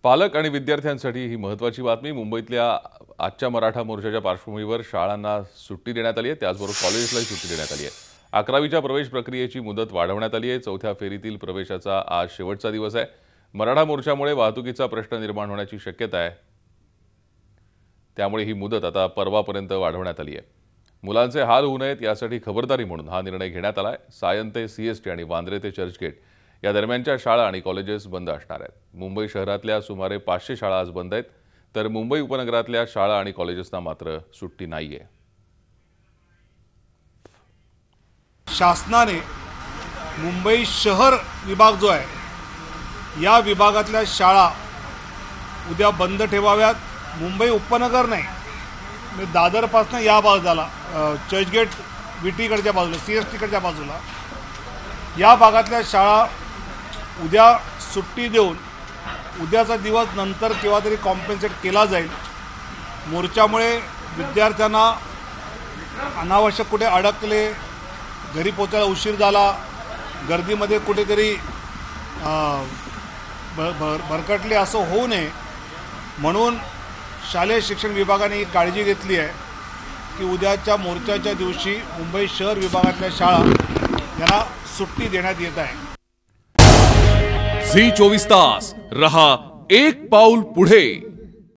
पालक आणि विद्यार्थ्यांसाठी ही महत्त्वाची बातमी। मुंबईतल्या आजच्या मराठा मोर्चाच्या पार्श्वभूमीवर शाळांना सुट्टी देण्यात आली आहे, त्याचबरोबर कॉलेजलाही सुट्टी देण्यात आली आहे। 11वीच्या प्रवेश प्रक्रियेची मुदत वाढवण्यात आली आहे। चौथ्या फेरीतील प्रवेशाचा आज शेवटचा दिवस आहे। मराठा मोर्चामुळे वाहतुकीचा प्रश्न निर्माण होण्याची शक्यता आहे, त्यामुळे ही मुदत आता परवापर्यंत वाढवण्यात आली आहे। मुलांचे हाल होऊ नयेत यासाठी खबरदारी म्हणून हा निर्णय घेण्यात आला आहे। सायन ते सीएसटी आणि वांद्रे ते चर्चगेट या दरम्यानच्या शाळा आणि कॉलेजेस बंद असणार आहेत। मुंबई शहरातल्या सुमारे 500 शाळा आज बंद आहेत, तर मुंबई उपनगरातल्या शाळा आणि कॉलेजेसना मात्र सुट्टी नाहीये। शासनाने मुंबई शहर विभाग जो आहे या विभागातल्या शाळा उद्या बंद ठेवाव्यात। मुंबई उपनगर नाही, दादरपासून या बाजूला चर्चगेट विटीकडच्या बाजूला सीएसटीकडच्या बाजूला या भागातल्या शाळा उद्या सुट्टी देऊन उद्याचा दिवस नंतर केव्हा तरी कॉम्पेन्सेट केला जाईल। मोर्चामुळे विद्यार्थ्यांना अनावश्यक कुठे अडकले, घरी पोचायला उशीर झाला, गर्दीमध्ये कुठेतरी भरकटले असं होऊ नये म्हणून शालेय शिक्षण विभागाने ही काळजी घेतली आहे की उद्याच्या मोर्चाच्या दिवशी मुंबई शहर विभागातल्या शाळा यांना सुट्टी देण्यात येत आहे। झी 24 तास रहा एक पाऊल पुढे।